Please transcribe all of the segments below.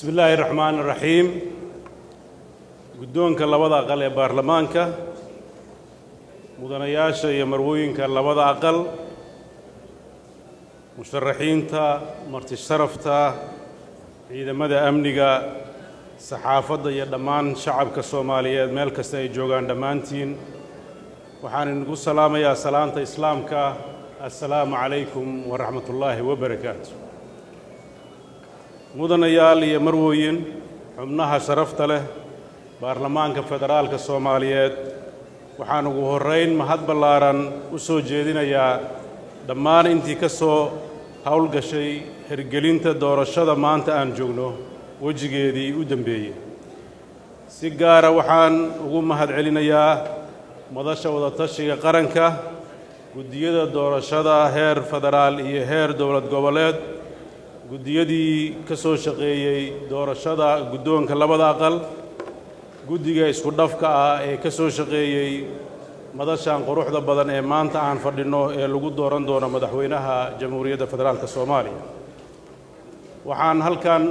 بسم الله الرحمن الرحيم قدونك لبدا أقل يا بارلمانك مدنياشا يا مروينك لبدا أقل مشرحين تا مرتي الشرفتا إذا مدى أمنك صحافة يا دمان شعبك الصومالي ملك استي جوغان دمانتين وحان نقول سلام يا سلامة إسلامك السلام عليكم ورحمة الله وبركاته mudanayaal iyo marwooyin xubnaha sharafta leh baarlamaanka federaalka Soomaaliyeed waxaan ugu horeyn mahad ballaaran u soo jeedinayaa dhammaan intii ka soo hawl gashay hirgelinta doorashada maanta aan joogno wajigeedii u dambeeyay si gaar ah waxaan ugu mahad celinayaa madasha wada tashiga qaranka gudiyada doorashada heer federaal iyo heer dowlad goboleed gudiyadii ka soo shaqeeyay doorashada gudoonka labada aqal gudiga isku dhafka ah ee ka soo shaqeeyay madashan quruxda badan ee maanta aan fadhino ee lagu dooran doono madaxweynaha jamhuuriyadda federaalka Soomaaliya waxaan halkan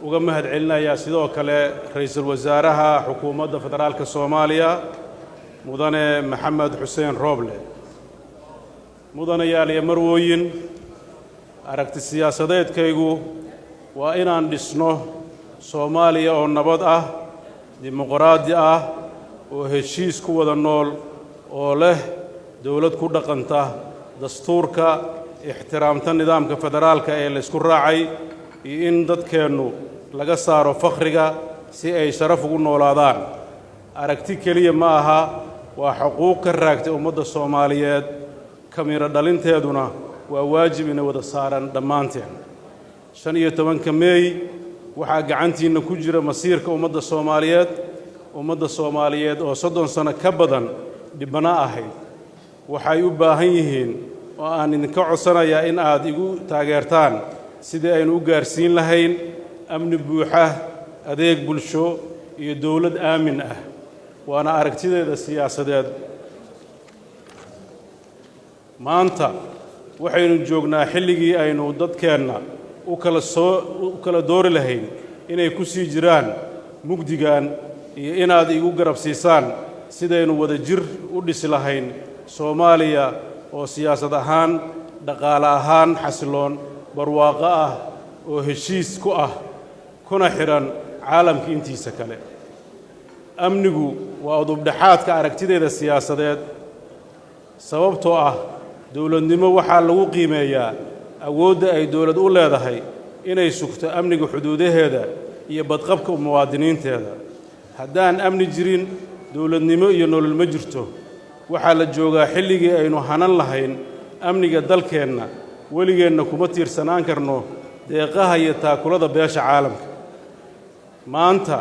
uga mahad celinayaa sidoo kale ra'iisul wasaaraha xukuumadda federaalka Soomaaliya mudane Maxamed Xuseen Rooble mudanayaal iyo marwooyin aragti siyaasadeedkaygu waa inaan dhisno Soomaaliya oo nabad ah dimuqraadi ah oo heshiis ku wada nool oo leh dawlad ku dhaqanta dastuurka ixtiraamta nidaamka federaalka ee la isku raacay iyo in dadkeennu laga saaro faqriga si ay sharaf ugu noolaadaan aragti kaliya ma aha waa xuquuq ka raagtay ummadda Soomaaliyeed kamira dhalinteeduna waa waajib in wada saaran dhamaanteen 15 May waxa gacantiina ku jira masiirka ummadda Soomaaliyeed oo 30 sano ka badan dibana ahayd waxay u baahan yihiin oo aan idinka codsanayaa in aad igu taageertaan sidii aynu u gaarsiin lahayn amni buuxa adeeg bulsho iyo dawlad aamin ah waana aragtideeda siyaasadeed maanta waxaynu joognaa xilligii aynu dadkeenna u kala doori lahayn inay ku sii jiraan mugdigan iyo inaad igu garab siisaan sidaynu wada jir u dhisi lahayn Soomaaliya oo siyaasad ahaan dhaqaale ahaan xasiloon barwaaqo ah oo heshiis ku ah kuna xiran caalamka intiisa kale amnigu waa udubdhaxaadka aragtideeda siyaasadeed sababtoo ah dawladnimo waxaa lagu qiimeeyaa awoodda ay dawlad u leedahay inay sugto amniga xuduudaheeda iyo badqabka muwaadiniinteeda haddaan amni jirin dawladnimo iyo nolol ma jirto waxaa la joogaa xilligii aynu hanan lahayn amniga dalkeenna weligeenna kuma tiirsanaan karno deeqaha iyo taakulada beesha caalamka maanta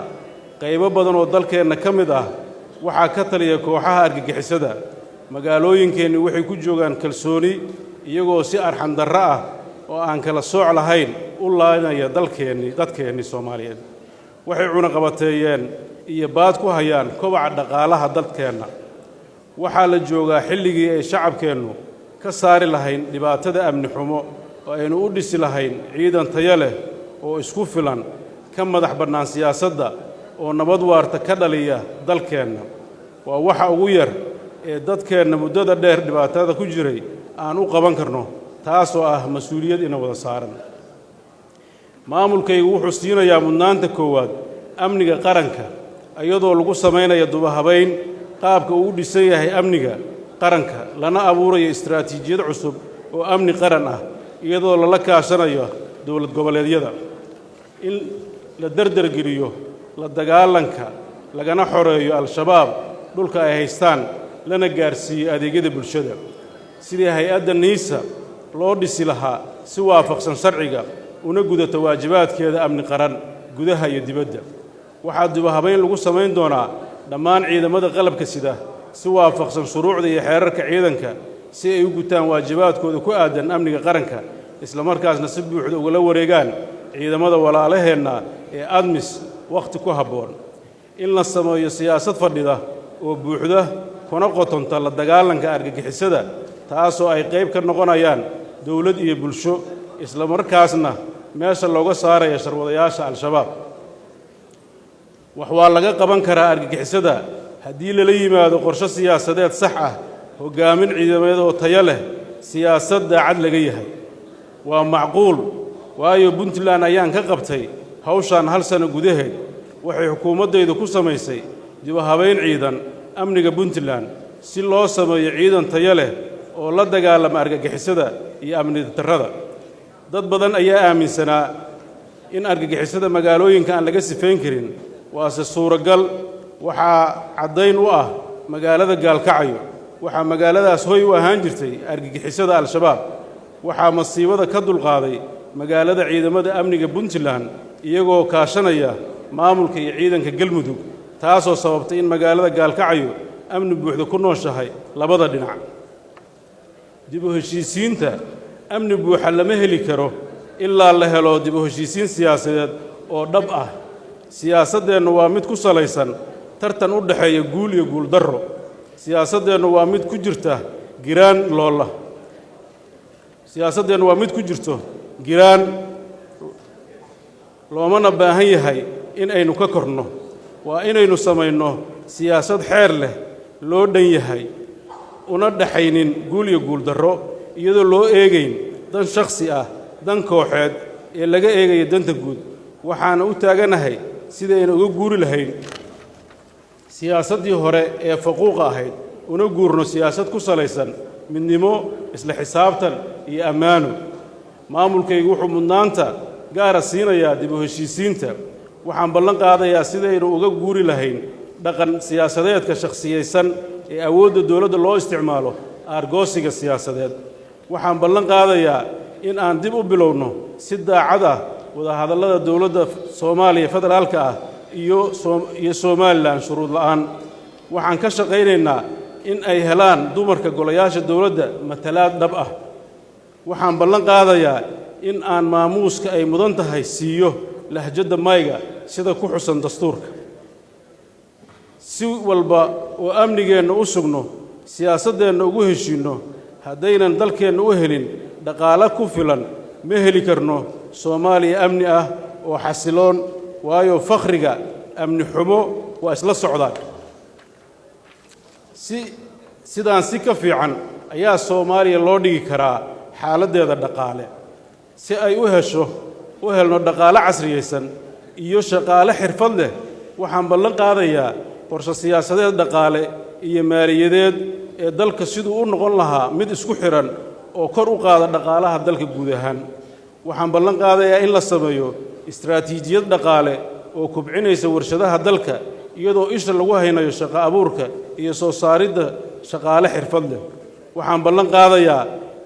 qaybo badan oo dalkeenna ka mid ah waxaa ka taliya kooxaha argagixisada magaalooyinkeenni waxay ku joogaan kalsooni iyagoo si arxan darro ah oo aan kala sooc lahayn u laanaya dadkeenni Soomaaliyeed waxay cunaqabateeyeen iyo baad ku hayaan kobaca dhaqaalaha dadkeenna waxaa la joogaa xilligii ay shacabkeennu ka saari lahayn dhibaatada amni xumo oo aynu u dhisi lahayn ciidan tayo leh oo isku filan ka madax bannaan siyaasadda oo nabad waarta ka dhaliya dalkeenna waa waxa ugu yar ee dadkeenna muddada dheer dhibaatada ku jiray aan u qaban karno taasoo ah mas'uuliyad ina wada saaran maamulkaygu wuxuu siinayaa mudnaanta koowaad amniga qaranka iyadoo lagu samaynayo dubahabayn qaabka uu dhisan yahay amniga qaranka lana abuurayo istiraatiijiyad cusub oo amni qaran ah iyadoo lala kaashanayo dawlad goboleedyada in la dardargeliyo la dagaalanka lagana xoreeyo al-shabaab dhulka ay haystaan lana gaarsiiyo adeegyada bulshada sidii hay'adda NISA loo dhisi lahaa si waafaqsan sharciga una gudato waajibaadkeeda amni qaran gudaha iyo dibadda waxaa dubahabayn lagu samayn doonaa dhammaan ciidamada qalabka sida si waafaqsan shuruucda iyo xeerarka ciidanka si ay u gutaan waajibaadkooda ku aadan amniga qaranka isla markaasna si buuxda uga wareegaan ciidamada walaalaheenna ee ADMIS waqti ku habboon in la sameeyo siyaasad fadhida oo buuxda kuna qotonta la dagaalanka argagixisada taasoo ay qayb ka noqonayaan dawlad iyo bulsho isla markaasna meesha looga saarayo sharwadayaasha al-shabaab wax waa laga qaban karaa argagixisada haddii lala yimaado qorshe siyaasadeed sax ah hogaamin ciidamada oo tayo leh siyaasad daacad laga yahay waa macquul waayo Puntland ayaan ka qabtay hawshan hal sano gudaheed waxay xukuumaddeedu ku samaysay dib u habeyn ciidan amniga Puntland si loo sameeyo ciidan tayo leh oo la dagaalama argagixisada iyo amni darrada dad badan ayaa aaminsanaa in argagixisada magaalooyinka aan laga sifeyn karin waase suuragal waxaa caddayn u ah magaalada Gaalkacyo waxaa magaaladaas hoy u ahaan jirtay argagixisada al-shabaab waxaa masiibada ka dulqaaday magaalada ciidamada amniga Puntland iyagoo kaashanaya maamulka iyo ciidanka Galmudug taasoo sababtay in magaalada Gaalkacyo amni buuxda ku nooshahay labada dhinac dib u heshiisiinta amni buuxa lama heli karo ilaa la helo dib u heshiisiin siyaasadeed oo dhab ah siyaasadeennu waa mid ku salaysan tartan u dhaxeeya guul iyo guul darro siyaasadeennu waa mid ku jirta giraan loola siyaasadeennu waa mid ku jirto giraan loomana baahan yahay in aynu ka korno waa inaynu samayno siyaasad xeer leh loo dhan yahay una dhaxaynin guul iyo guul darro iyadoo loo eegayn dan shakhsi ah dan kooxeed ee laga eegayo danta guud waxaana u taaganahay sidaynu uga guuri lahayn siyaasaddii hore ee faquuqa ahayd una guurno siyaasad ku salaysan midnimo isla xisaabtan iyo ammaano maamulkaygu wuxuu mudnaanta gaara siinayaa dib u heshiisiinta waxaan ballan qaadayaa sidaynu uga guuri lahayn dhaqan siyaasadeedka shakhsiyeysan ee awoodda dawladda loo isticmaalo aargoosiga siyaasadeed waxaan ballan qaadayaa in aan dib u bilowno si daacad ah wadahadallada dawladda Soomaaliya federaalka ah iyo Somaliland shuruud la'aan waxaan ka shaqaynaynaa in ay helaan dumarka golayaasha dawladda matalaad dhab ah waxaan ballan qaadayaa in aan maamuuska ay mudan tahay siiyo lahjadda mayga sida ku xusan dastuurka si walba oo amnigeenna u sugno siyaasadeenna ugu heshiino haddaynan dalkeenna u helin dhaqaale ku filan ma heli karno Soomaaliya amni ah oo xasiloon waayo fakhriga amni xumo waa isla socdaan sidaan si ka fiican ayaa Soomaaliya loo dhigi karaa xaaladdeeda dhaqaale si ay u helno dhaqaale casriyeysan iyo shaqaale xirfad leh waxaan ballan qaadayaa qorshe siyaasadeed dhaqaale iyo maaliyadeed ee dalka siduu u noqon lahaa mid isku xiran oo kor u qaada dhaqaalaha dalka guud ahaan waxaan ballan qaadayaa in la sameeyo istiraatiijiyad dhaqaale oo kubcinaysa warshadaha dalka iyadoo isha lagu haynayo shaqo abuurka iyo soo saaridda shaqaale xirfad leh waxaan ballan qaadayaa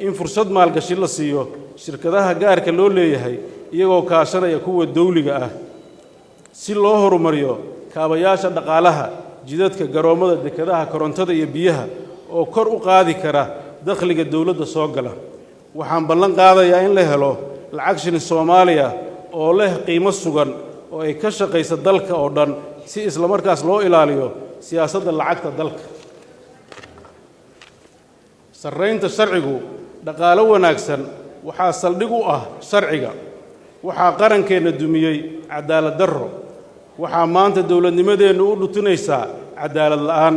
in fursad maalgashi la siiyo shirkadaha gaarka loo leeyahay iyagoo kaashanaya kuwa dawliga ah si loo horumariyo kaabayaasha dhaqaalaha jidadka garoomada dekedaha korontada iyo biyaha oo kor u qaadi kara dakhliga dawladda soo gala waxaan ballan qaadayaa in la helo lacag shilin Soomaaliya oo leh qiimo sugan oo ay ka shaqayso dalka oo dhan si isla markaas loo ilaaliyo siyaasadda lacagta dalka sarreynta sharcigu dhaqaale wanaagsan waxaa saldhig u ah sharciga waxaa qarankeenna dumiyey cadaalad darro waxaa maanta dawladnimadeennu u dhutinaysaa cadaalad la'aan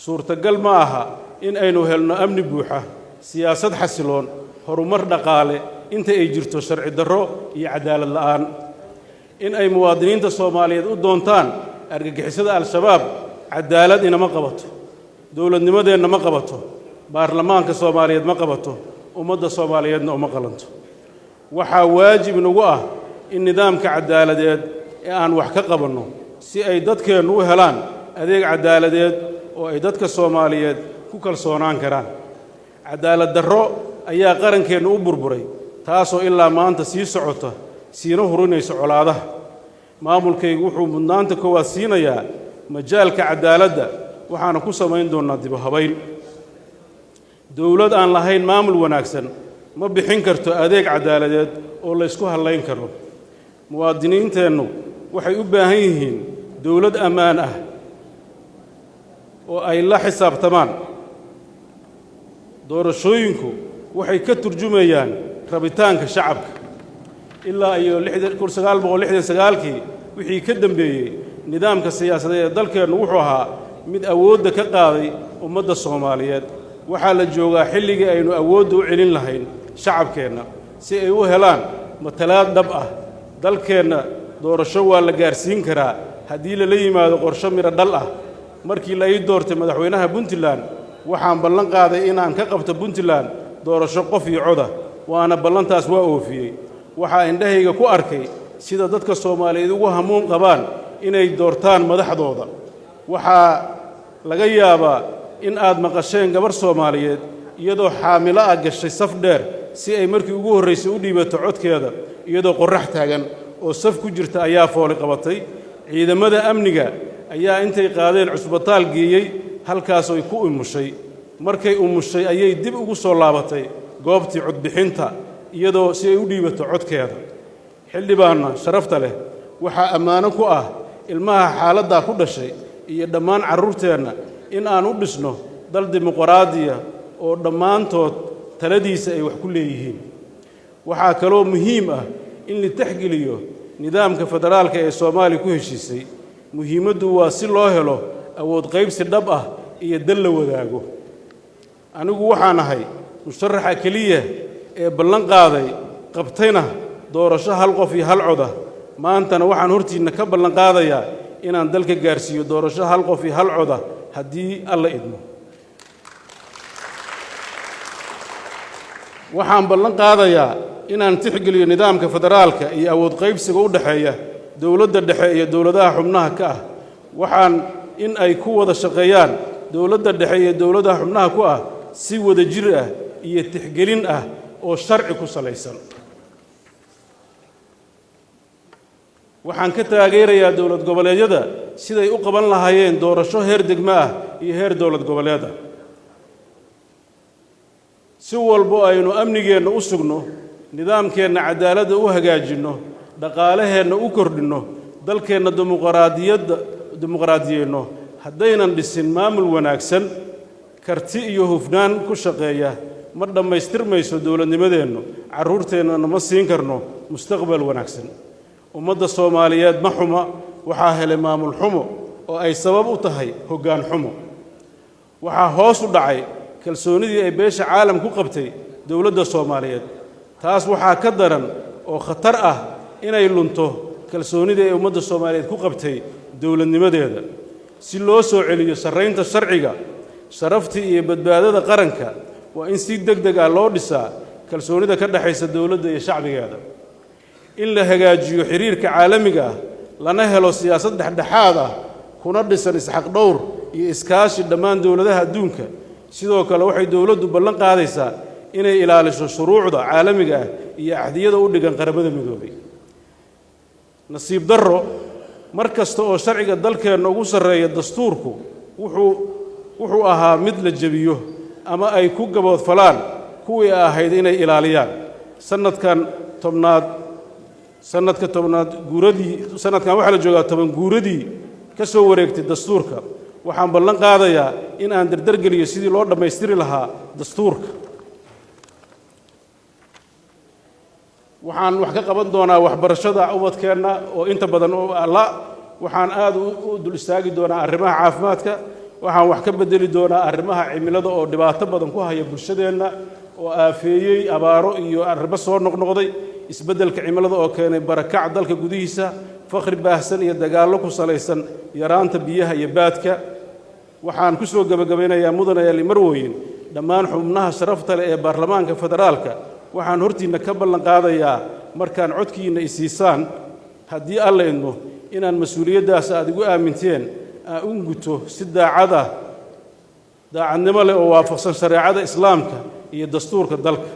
suurtagal ma aha in aynu helno amni buuxa siyaasad xasiloon horumar dhaqaale inta ay jirto sharci darro iyo cadaalad la'aan in ay muwaadiniinta Soomaaliyeed u doontaan argagixisada al-shabaab cadaalad inama qabato dawladnimadeenna ma qabato baarlamaanka Soomaaliyeed ma qabato ummadda Soomaaliyeedna uma qalanto waxaa waajib nagu ah in nidaamka cadaaladeed ee aan wax ka qabanno si ay dadkeennu u helaan adeeg cadaaladeed oo ay dadka Soomaaliyeed ku kalsoonaan karaan cadaalad darro ayaa qarankeennu u burburay taasoo ilaa maanta sii socota siina hurinaysa colaadaha maamulkaygu wuxuu mudnaanta koowaad siinayaa majaalka cadaaladda waxaana ku samayn doonaa dib u habayn dawlad aan lahayn maamul wanaagsan ma bixin karto adeeg cadaaladeed oo la isku halayn karo muwaadiniinteennu waxay u baahan yihiin dawlad ammaan ah oo ay la xisaabtamaan doorashooyinku waxay ka turjumayaan rabitaanka shacabka ilaa iyo 1969kii wixii ka dambeeyay nidaamka siyaasadeed ee dalkeennu wuxuu ahaa mid awoodda ka qaaday ummadda Soomaaliyeed waxaa la joogaa xilligii aynu awoodda u celin lahayn shacabkeenna si ay u helaan matalaad dhab ah dalkeenna doorasho waa la gaarsiin karaa haddii la yimaado qorshe miro dhal ah markii la ii doortay madaxweynaha Puntland waxaan ballan qaaday inaan ka qabto Puntland doorasho qof iyo cod ah waana ballantaas waa oofiyey waxaa indhahayga ku arkay sida dadka Soomaaliyeed ugu hamuun qabaan inay doortaan madaxdooda waxaa laga yaabaa in aad maqasheen gabar Soomaaliyeed iyadoo xaamilo ah gashay saf dheer si ay markii ugu horreysay u dhiibato codkeeda iyadoo qorrax taagan oo saf ku jirta ayaa fooli qabatay ciidamada amniga ayaa intay qaadeen cusbitaal geeyey halkaas ay ku umushay markay umushay ayay dib ugu soo laabatay goobtii codbixinta iyadoo si ay u dhiibato codkeeda xildhibaanna sharafta leh waxaa ammaano ku ah ilmaha xaaladda ku dhashay iyo dhammaan carruurteenna in aan u dhisno dal dimuqraadiya oo dhammaantood taladiisa ay wax ku leeyihiin waxaa kaloo muhiim ah in la taxgeliyo nidaamka federaalka ee Soomaaliya ku heshiisay muhiimaddu waa si loo helo awood qaybsi dhab ah iyo dal la wadaago anigu waxaan ahay musharaxa kaliya ee ballan qaaday qabtayna doorasho hal qof iyo hal cod ah maantana waxaan hortiina ka ballan qaadayaa inaan dalka gaarsiiyo doorasho hal qof iyo hal cod ah haddii alla idmo waxaan ballan qaadayaa inaan tixgeliyo nidaamka federaalka iyo awood qaybsiga u dhaxeeya dawladda dhexe iyo dawladaha xubnaha ka ah waxaan in ay ku wada shaqeeyaan dawladda dhexe iyo dawladaha xubnaha ku ah si wada jir ah iyo tixgelin ah oo sharci ku salaysan waxaan ka taageerayaa dawlad goboleedyada siday u qaban lahaayeen doorasho heer degmo ah iyo heer dawlad goboleed ah si walba aynu amnigeenna u sugno nidaamkeenna cadaaladda u hagaajinno dhaqaalaheenna u kordhinno dalkeenna dimuqraadiyeenno haddaynan dhisin maamul wanaagsan karti iyo hufnaan ku shaqeeya ma dhammaystirmayso dawladnimadeennu carruurteennana ma siin karno mustaqbal wanaagsan ummadda Soomaaliyeed ma xuma waxaa helay maamul xumo oo ay sabab u tahay hoggaan xumo waxaa hoos u dhacay kalsoonidii ay beesha caalam ku qabtay dawladda Soomaaliyeed taas waxaa ka daran oo khatar ah inay lunto kalsoonidii ay ummadda Soomaaliyeed ku qabtay dawladnimadeeda si loo soo celiyo sarreynta sharciga sharaftii iyo badbaadada qaranka waa in si degdeg ah loo dhisaa kalsoonida ka dhaxaysa dawladda iyo shacbigeeda in la hagaajiyo xiriirka caalamiga ah lana helo siyaasad dhexdhexaad ah kuna dhisan isxaq dhowr iyo iskaashi dhammaan dawladaha adduunka sidoo kale waxay dawladdu ballan qaadaysaa inay ilaaliso shuruucda caalamiga ah iyo axdiyada u dhigan qaramada midoobay nasiib darro mar kasta oo sharciga dalkeenna ugu sarreeya dastuurku wuxuu ahaa mid la jebiyo ama ay ku gaboodfalaan kuwii ahayd inay ilaaliyaan sanadkan waxaa la joogaa 10 guuradii ka soo wareegtay dastuurka waxaan ballan qaadayaa in aan dardargeliyo sidii loo dhammaystiri lahaa dastuurka waxaan wax ka qaban doonaa waxbarashada ubadkeenna oo inta badan waxaan aad u dul istaagi doonaa arrimaha caafimaadka waxaan wax ka bedeli doonaa arrimaha cimilada oo dhibaato badan ku haya bulshadeenna oo aafeeyey abaaro iyo arrimo soo noqnoqday isbeddelka cimilada oo keenay barakac dalka gudihiisa faqri baahsan iyo dagaallo ku salaysan yaraanta biyaha iyo baadka waxaan ku soo gabagabeynayaa mudanayaal marwooyin dhammaan xubnaha sharafta leh ee baarlamaanka federaalka waxaan hortiina ka ballan qaadayaa markaan codkiina isiisaan haddii alla idmo inaan mas'uuliyaddaas aad igu aaminteen aan u guto si daacadnimo leh oo waafaqsan shareecada islaamka iyo dastuurka dalka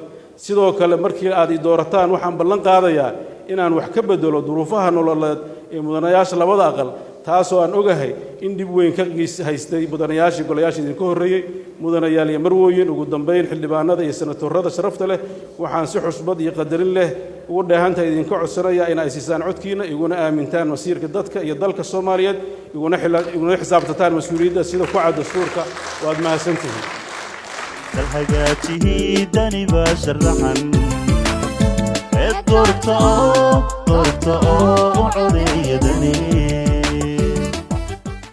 sidoo kale markii aad i doorataan waxaan ballan qaadayaa inaan wax ka bedelo duruufaha nololeed ee mudanayaasha labada aqal taasoo aan ogahay in dib weyn ka haystay mudanayaashii golayaasha idinka horreeyey mudanayaal iyo marwooyin ugu dambayn xildhibaanada iyo senatorrada sharafta leh waxaan si xusbad iyo qadarin leh ugu dheehantahay idinka codsanayaa in ay siisaan codkiina iguna aamintaan masiirka dadka iyo dalka Soomaaliyeed iguna xisaabtataan mas'uuliyadda sida ku cad dastuurka waad mahadsantihiin الحاجات هي داني بشرحن doorta oo codeeya dani